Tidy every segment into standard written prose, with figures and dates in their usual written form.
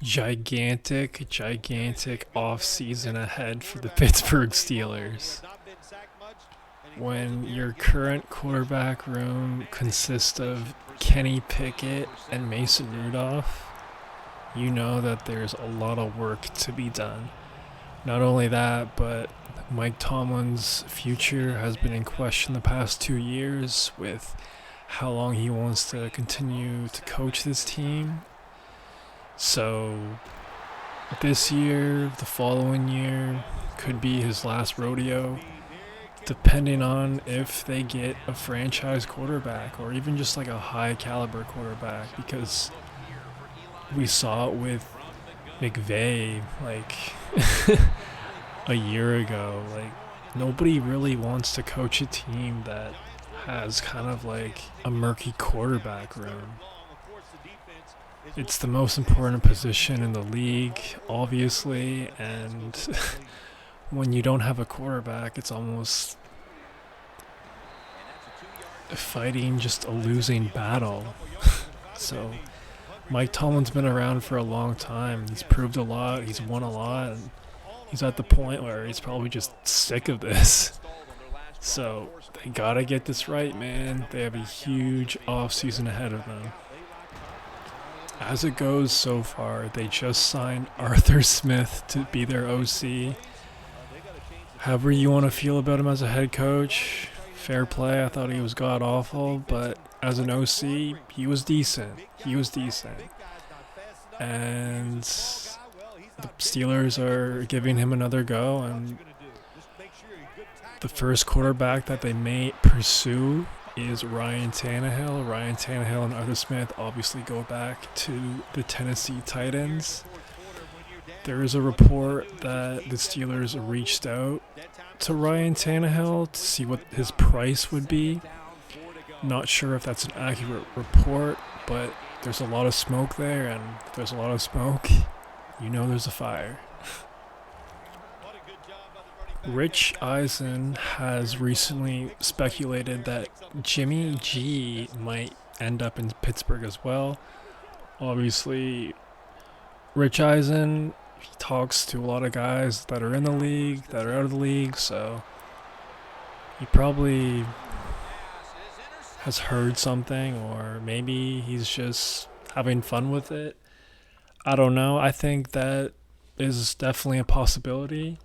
gigantic off-season ahead for the Pittsburgh Steelers. When your current quarterback room consists of Kenny Pickett and Mason Rudolph, you know that there's a lot of work to be done. Not only that, but Mike Tomlin's future has been in question the past 2 years with how long he wants to continue to coach this team. So this year, the following year, could be his last rodeo, depending on if they get a franchise quarterback or even just like a high caliber quarterback, because we saw it with McVay like a year ago. Like, nobody really wants to coach a team that has kind of like a murky quarterback room. It's the most important position in the league, obviously, and when you don't have a quarterback, it's almost fighting just a losing battle. So Mike Tomlin's been around for a long time. He's proved a lot. He's won a lot. And he's at the point where he's probably just sick of this. So they gotta get this right, man. They have a huge offseason ahead of them. As it goes so far, they just signed Arthur Smith to be their OC. However you want to feel about him as a head coach, fair play. I thought he was god awful, but as an OC, he was decent. And the Steelers are giving him another go, and the first quarterback that they may pursue is Ryan Tannehill. Ryan Tannehill and Arthur Smith obviously go back to the Tennessee Titans. There is a report that the Steelers reached out to Ryan Tannehill to see what his price would be. Not sure if that's an accurate report, but there's a lot of smoke there, and if there's a lot of smoke, you know there's a fire. Rich Eisen has recently speculated that Jimmy G might end up in Pittsburgh as well. Obviously, Rich Eisen, he talks to a lot of guys that are in the league, that are out of the league, so he probably has heard something, or maybe he's just having fun with it. I don't know. I think that is definitely a possibility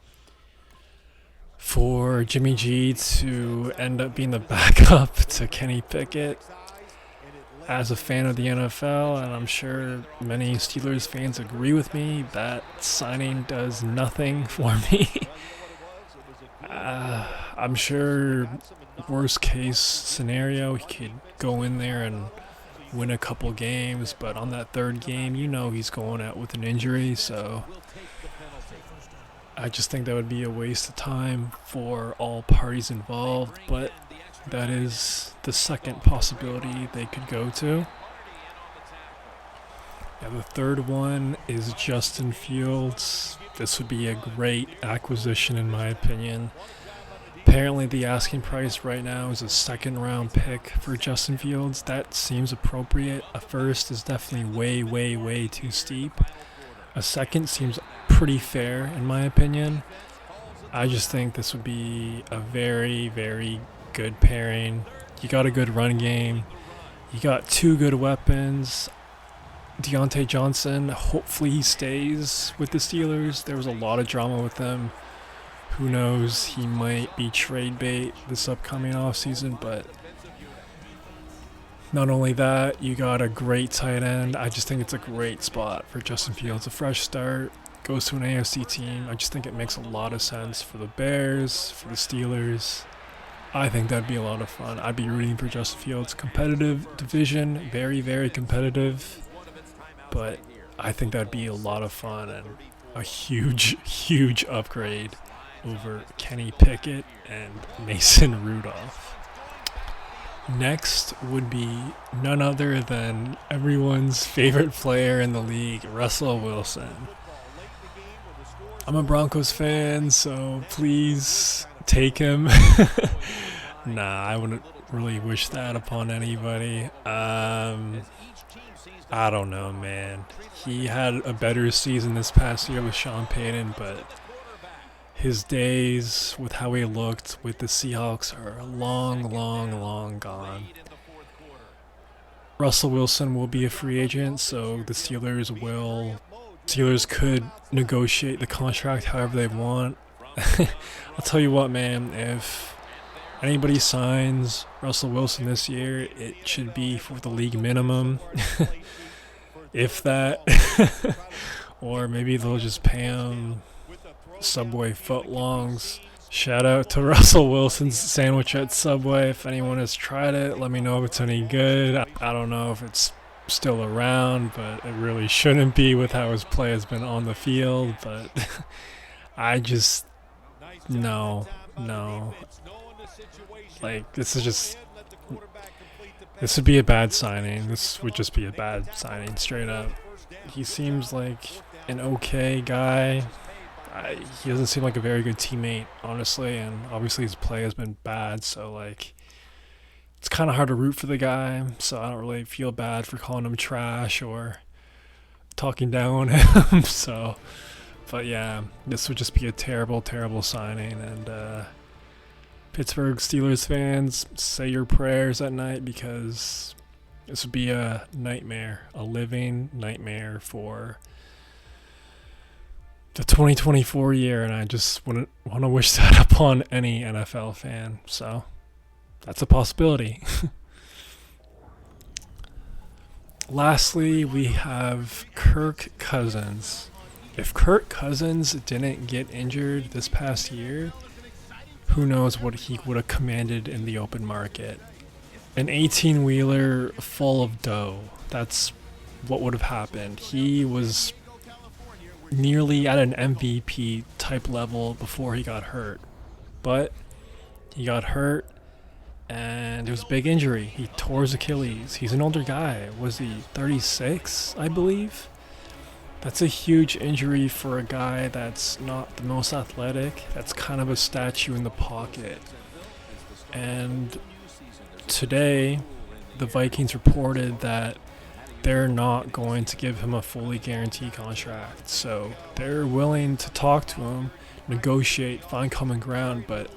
for Jimmy G to end up being the backup to Kenny Pickett. As a fan of the NFL, and I'm sure many Steelers fans agree with me, that signing does nothing for me. I'm sure worst case scenario, he could go in there and win a couple games, but on that third game, you know he's going out with an injury, so I just think that would be a waste of time for all parties involved, but that is the second possibility they could go to. Yeah, the third one is Justin Fields. This would be a great acquisition in my opinion. Apparently the asking price right now is a second round pick for Justin Fields. That seems appropriate. A first is definitely way too steep. A second seems pretty fair in my opinion. I just think this would be a very good pairing. You got a good run game. You got two good weapons. Deontay Johnson, hopefully he stays with the Steelers. There was a lot of drama with them. Who knows, he might be trade bait this upcoming offseason, but not only that, you got a great tight end. I just think it's a great spot for Justin Fields. A fresh start, goes to an AFC team. I just think it makes a lot of sense for the Bears, for the Steelers. I think that'd be a lot of fun. I'd be rooting for Justin Fields. Competitive division, very competitive. But I think that'd be a lot of fun and a huge upgrade over Kenny Pickett and Mason Rudolph. Next would be none other than everyone's favorite player in the league, Russell Wilson. I'm a Broncos fan, so please take him. Nah, I wouldn't really wish that upon anybody. I don't know, man. He had a better season this past year with Sean Payton, but his days with how he looked with the Seahawks are long, long, long gone. Russell Wilson will be a free agent, so the Steelers could negotiate the contract however they want. I'll tell you what, man, if anybody signs Russell Wilson this year, it should be for the league minimum, if that. Or maybe they'll just pay him Subway footlongs. Shout out to Russell Wilson's sandwich at Subway. If anyone has tried it, let me know if it's any good. I don't know if it's still around, but it really shouldn't be with how his play has been on the field. But I just, no. Like, this would be a bad signing. This would just be a bad signing, straight up. He seems like an okay guy. He doesn't seem like a very good teammate, honestly, and obviously his play has been bad, so, like, it's kind of hard to root for the guy, so I don't really feel bad for calling him trash or talking down him, so, but yeah, this would just be a terrible, terrible signing, and, Pittsburgh Steelers fans, say your prayers at night, because this would be a nightmare, a living nightmare for the 2024 year, and I just wouldn't want to wish that upon any NFL fan. So that's a possibility. Lastly, we have Kirk Cousins. If Kirk Cousins didn't get injured this past year, who knows what he would have commanded in the open market. An 18-wheeler full of dough. That's what would have happened. He was nearly at an MVP type level before he got hurt. But he got hurt, and it was a big injury. He tore his Achilles. He's an older guy. Was he 36, I believe? That's a huge injury for a guy that's not the most athletic. That's kind of a statue in the pocket. And today, the Vikings reported that they're not going to give him a fully guaranteed contract. So they're willing to talk to him, negotiate, find common ground. But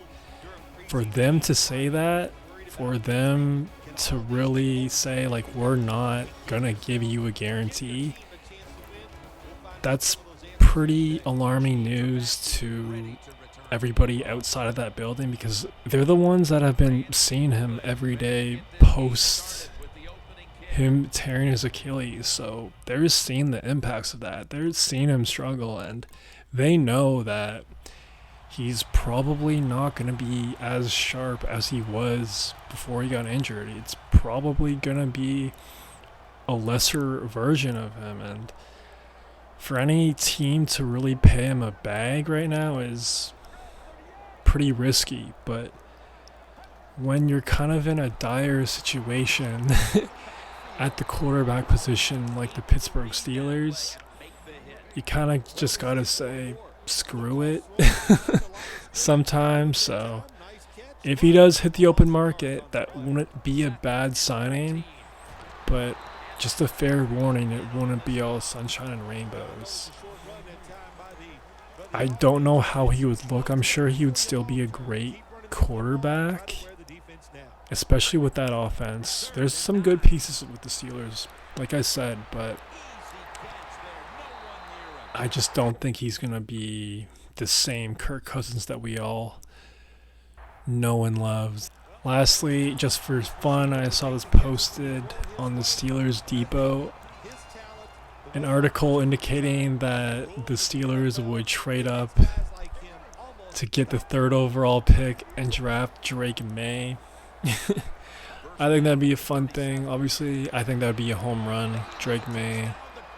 for them to say that, for them to really say, like, we're not going to give you a guarantee, that's pretty alarming news to everybody outside of that building, because they're the ones that have been seeing him every day post him tearing his Achilles. So they're seeing the impacts of that. They're seeing him struggle, and they know that he's probably not going to be as sharp as he was before he got injured. It's probably going to be a lesser version of him, and for any team to really pay him a bag right now is pretty risky. But when you're kind of in a dire situation at the quarterback position like the Pittsburgh Steelers, you kind of just gotta say screw it sometimes. So if he does hit the open market, that wouldn't be a bad signing, but just a fair warning, it wouldn't be all sunshine and rainbows. I don't know how he would look. I'm sure he would still be a great quarterback, especially with that offense. There's some good pieces with the Steelers, like I said, but I just don't think he's going to be the same Kirk Cousins that we all know and love. Lastly, just for fun, I saw this posted on the Steelers Depot, an article indicating that the Steelers would trade up to get the 3rd overall pick and draft Drake May. I think that'd be a fun thing. Obviously, I think that'd be a home run, Drake May.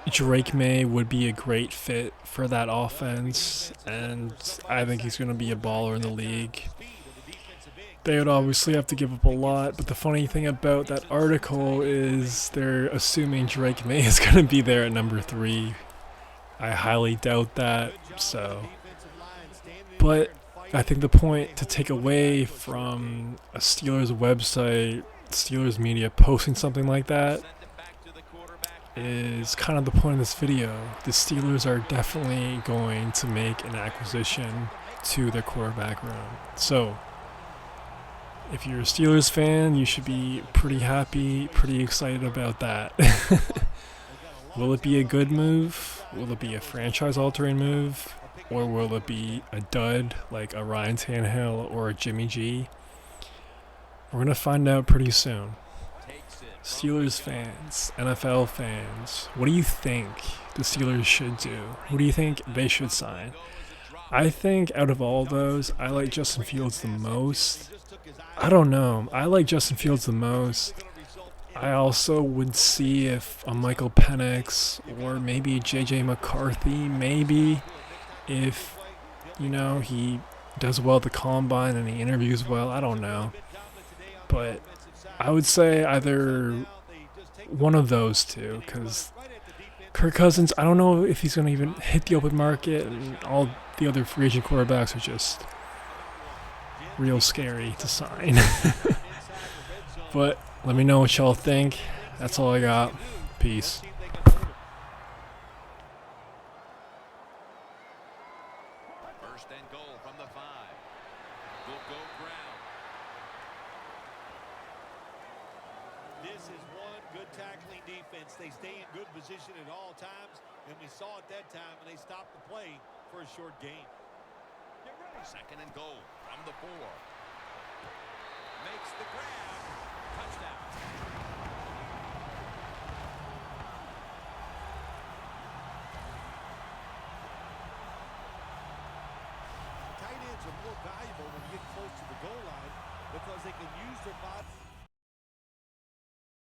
Drake May would be a great fit for that offense, and I think he's going to be a baller in the league. They would obviously have to give up a lot, but the funny thing about that article is they're assuming Drake May is going to be there at number 3. I highly doubt that, so. But I think the point to take away from a Steelers website, Steelers media posting something like that, is kind of the point of this video. The Steelers are definitely going to make an acquisition to their quarterback room. So, if you're a Steelers fan, you should be pretty happy, pretty excited about that. Will it be a good move? Will it be a franchise-altering move? Or will it be a dud like a Ryan Tannehill or a Jimmy G? We're going to find out pretty soon. Steelers fans, NFL fans, what do you think the Steelers should do? Who do you think they should sign? I think out of all those, I like Justin Fields the most. I don't know. I like Justin Fields the most. I also would see if a Michael Penix or maybe JJ McCarthy, maybe, if, he does well at the combine and he interviews well. I don't know. But I would say either one of those two, because Kirk Cousins, I don't know if he's going to even hit the open market, and all the other free agent quarterbacks are just real scary to sign. But let me know what y'all think. That's all I got. Peace. First and goal from the 5. Will go ground. This is one good tackling defense. They stay in good position at all times, and we saw it that time, and they stopped the play for a short gain. Second and goal from the 4. Makes the grab. Touchdown. Tight ends are more valuable when you get close to the goal line because they can use their body.